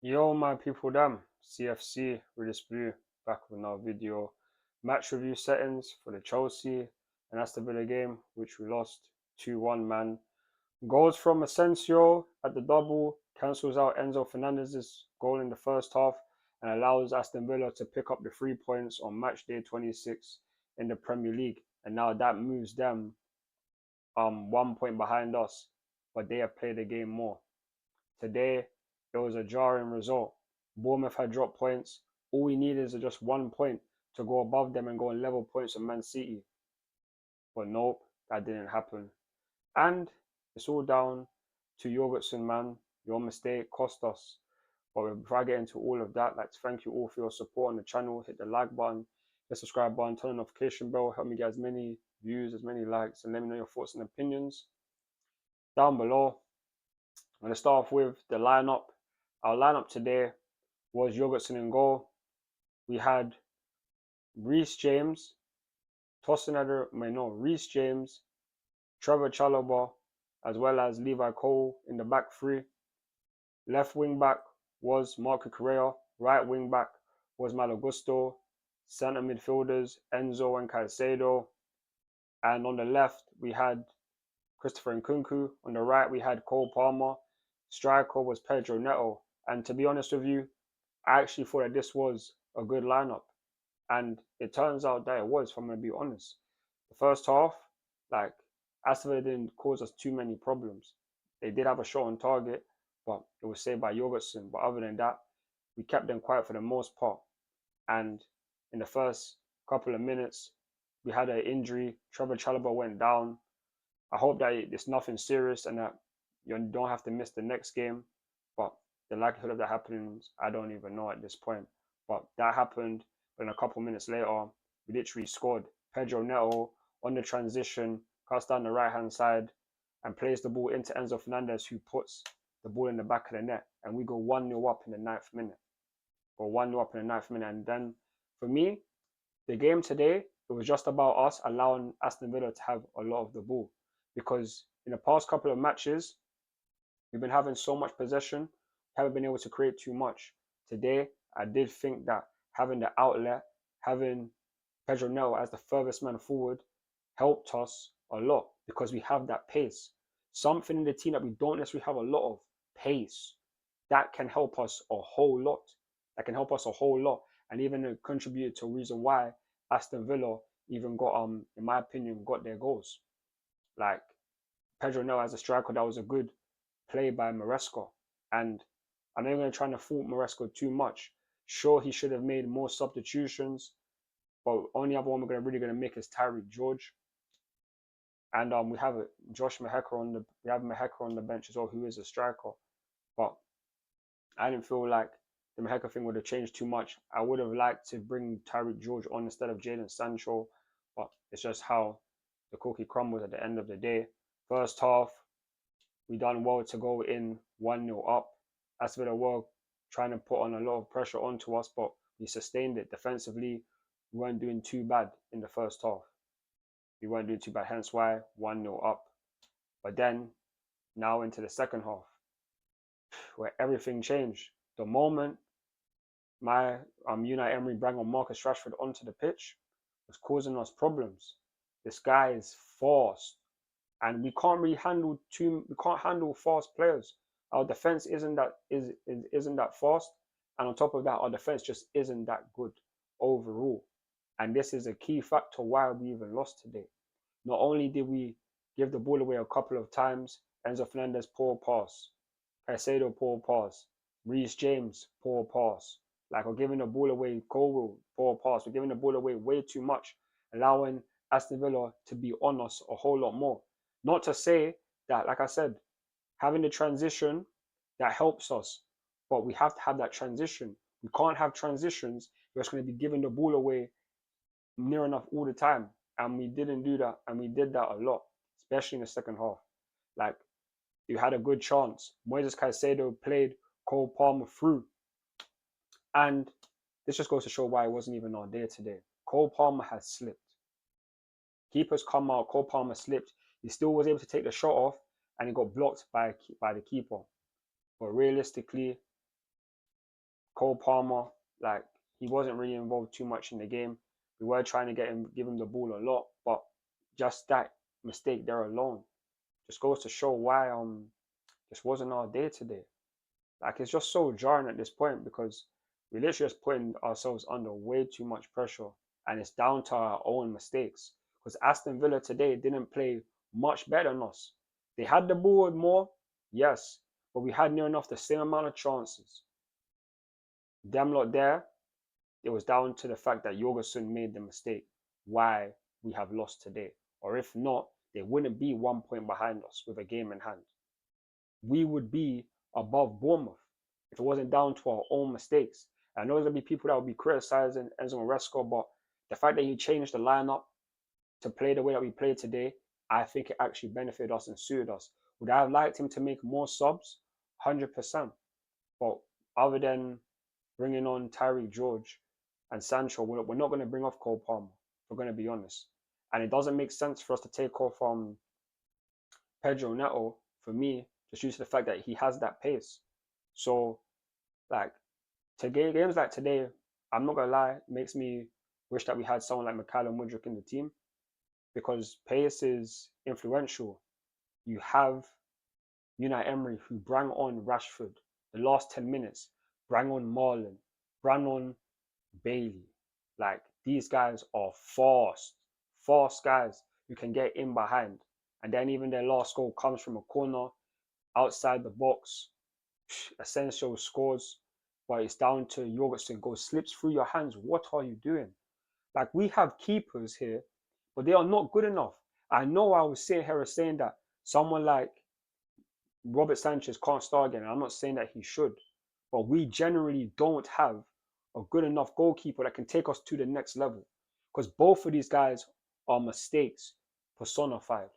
Yo, my people, damn CFC with this blue back with another video. Match review settings for the Chelsea and Aston Villa game, which we lost 2-1, man. Goals from Asensio at the double cancels out Enzo Fernandez's goal in the first half and allows Aston Villa to pick up the 3 points on match day 26 in the Premier League. And now that moves them 1 point behind us, but they have played the game more. Today, it was a jarring result. Bournemouth had dropped points. All we needed is just 1 point to go above them and go on level points with Man City. But nope, that didn't happen. And it's all down to Jorgensen, man. Your mistake cost us. But before I get into all of that, I'd like to thank you all for your support on the channel. Hit the like button, the subscribe button, turn the notification bell. Help me get as many views, as many likes, and let me know your thoughts and opinions down below. I'm going to start off with the lineup. Our lineup today was Jorgensen in goal. We had Reece James, Reece James, Trevor Chalobah, as well as Levi Cole in the back three. Left wing back was Marco Correa. Right wing back was Malo Gusto. Centre midfielders Enzo and Caicedo. And on the left we had Christopher Nkunku. On the right we had Cole Palmer. Striker was Pedro Neto. And to be honest with you, I actually thought that this was a good lineup. And it turns out that it was, if I'm going to be honest. The first half, like, Aston Villa didn't cause us too many problems. They did have a shot on target, but it was saved by Jorgensen. But other than that, we kept them quiet for the most part. And in the first couple of minutes, we had an injury. Trevor Chalobah went down. I hope that it's nothing serious and that you don't have to miss the next game. But the likelihood of that happening, I don't even know at this point. But that happened. But a couple minutes later, we literally scored. Pedro Neto on the transition, cuts down the right hand side and plays the ball into Enzo Fernandez, who puts the ball in the back of the net. And we go 1-0 up in the ninth minute. Or 1-0 up in the ninth minute. And then for me, the game today, it was just about us allowing Aston Villa to have a lot of the ball. Because in the past couple of matches, we've been having so much possession, we haven't been able to create too much. Today, I did think that having the outlet, having Pedro Neto as the furthest man forward, helped us a lot because we have that pace. Something in the team that we don't necessarily have a lot of, pace. That can help us a whole lot. And even contributed to a reason why Aston Villa even got, in my opinion, got their goals. Like Pedro Neto as a striker, that was a good play by Maresca. And I'm not going to try to fault Maresca too much. Sure, he should have made more substitutions, but only other one we're really going to make is Tyreek George. And we have Josh Maheka on the bench as well, who is a striker. But I didn't feel like the Maheka thing would have changed too much. I would have liked to bring Tyreek George on instead of Jadon Sancho, but it's just how the cookie crumbles at the end of the day. First half, we done well to go in 1-0 up. Aston Villa were trying to put on a lot of pressure onto us, but we sustained it defensively. We weren't doing too bad in the first half. We weren't doing too bad, hence why 1-0 up. But then, now into the second half, where everything changed. The moment my Unai Emery brought on Marcus Rashford onto the pitch was causing us problems. This guy is fast, and we can't handle fast players. Our defense isn't that fast, and on top of that, our defense just isn't that good overall. And this is a key factor why we even lost today. Not only did we give the ball away a couple of times, Enzo Fernandez poor pass, Caicedo poor pass, Reece James poor pass. Like we're giving the ball away, Cole poor pass. We're giving the ball away way too much, allowing Aston Villa to be on us a whole lot more. Not to say that, like I said, having the transition that helps us, but we have to have that transition. We can't have transitions. We're just going to be giving the ball away near enough all the time, and we didn't do that, and we did that a lot, especially in the second half. Like you had a good chance. Moises Caicedo played Cole Palmer through, and this just goes to show why it wasn't even our day today. Cole Palmer has slipped. Keepers come out. Cole Palmer slipped. He still was able to take the shot off, and he got blocked by the keeper. But realistically, Cole Palmer, like, he wasn't really involved too much in the game. We were trying to give him the ball a lot, but just that mistake there alone just goes to show why this wasn't our day today. Like, it's just so jarring at this point because we literally just putting ourselves under way too much pressure, and it's down to our own mistakes. Because Aston Villa today didn't play much better than us. They had the ball more, yes, but we had near enough the same amount of chances. Them lot there, it was down to the fact that Jorgensen made the mistake why we have lost today. Or if not, they wouldn't be 1 point behind us with a game in hand. We would be above Bournemouth if it wasn't down to our own mistakes. I know there'll be people that will be criticizing Enzo Maresca, but the fact that he changed the lineup to play the way that we played today, I think it actually benefited us and suited us. Would I have liked him to make more subs? 100%. But other than bringing on Tyreek George and Sancho, we're not going to bring off Cole Palmer. We're going to be honest. And it doesn't make sense for us to take off Pedro Neto, for me, just due to the fact that he has that pace. So, like, games like today, I'm not going to lie, it makes me wish that we had someone like Mikhailo Mudryk in the team, because pace is influential. You have Unai Emery, who brought on Rashford the last 10 minutes, brought on Marlon, brought on Bailey. Like, these guys are fast guys who can get in behind. And then even their last goal comes from a corner outside the box. Asensio scores, but it's down to Jorgensen, goes, slips through your hands. What are you doing? Like, we have keepers here, but they are not good enough. I know I was sitting here saying that someone like Robert Sanchez can't start again. I'm not saying that he should, but we generally don't have a good enough goalkeeper that can take us to the next level, because both of these guys are mistakes personified.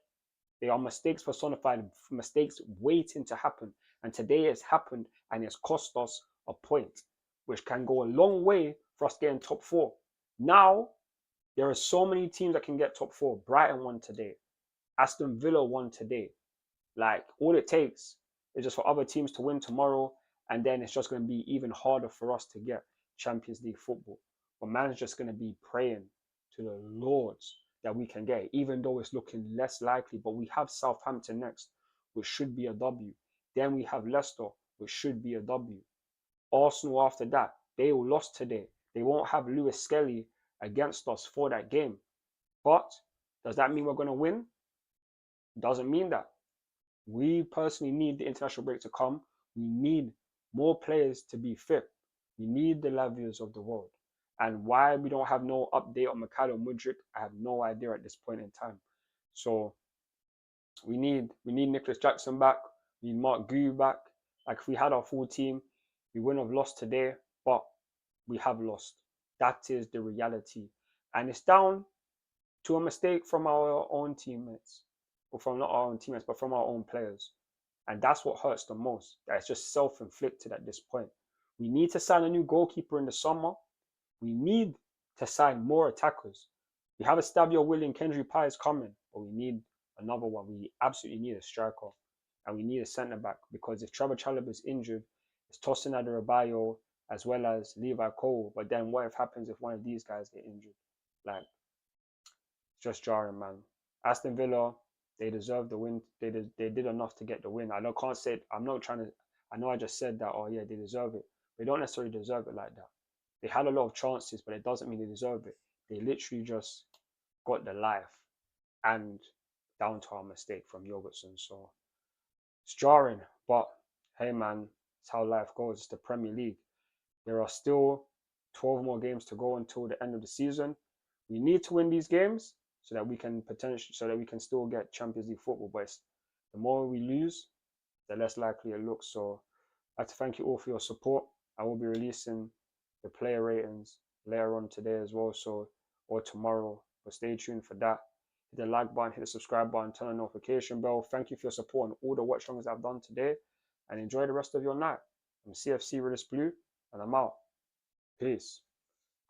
They are mistakes personified, mistakes waiting to happen. And today it's happened and it's cost us a point, which can go a long way for us getting top four. Now, there are so many teams that can get top four. Brighton won today. Aston Villa won today. Like, all it takes is just for other teams to win tomorrow, and then it's just going to be even harder for us to get Champions League football. But man's just going to be praying to the Lords that we can get it, even though it's looking less likely. But we have Southampton next, which should be a W. Then we have Leicester, which should be a W. Arsenal after that, they all lost today. They won't have Lewis Skelly against us for that game. But does that mean we're going to win? Doesn't mean that. We personally need the international break to come. We need more players to be fit. We need the Lavias of the world. And why we don't have no update on Mikhailo Mudryk, I have no idea at this point in time. So we need Nicholas Jackson back. We need Mark Gu back. Like, if we had our full team, we wouldn't have lost today, but we have lost. That is the reality. And it's down to a mistake from our own teammates. Or from not our own teammates, but from our own players. And that's what hurts the most. That it's just self-inflicted at this point. We need to sign a new goalkeeper in the summer. We need to sign more attackers. We have a Stabio William, Kendry Pye is coming, but we need another one. We absolutely need a striker, and we need a centre back, because if Trevor Chalobah is injured, it's Tosin Adarabioyo as well as Levi Cole. But then what happens if one of these guys get injured? Like, it's just jarring, man. Aston Villa, they deserve the win. They did enough to get the win. I can't say it. I'm not trying to. I know I just said that. Oh yeah, they deserve it. They don't necessarily deserve it like that. They had a lot of chances, but it doesn't mean they deserve it. They literally just got the life, and down to our mistake from Jorgensen. So it's jarring, but hey man, it's how life goes. It's the Premier League. There are still 12 more games to go until the end of the season. We need to win these games so that we can still get Champions League football. But the more we lose, the less likely it looks. So I'd like to thank you all for your support. I will be releasing the player ratings later on today as well, or tomorrow. But stay tuned for that. Hit the like button, hit the subscribe button, turn on the notification bell. Thank you for your support on all the watch longs I've done today, and enjoy the rest of your night. I'm CFC Redis Blue, and I'm out. Peace.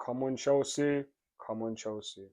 Come on, Chelsea. Come on, Chelsea.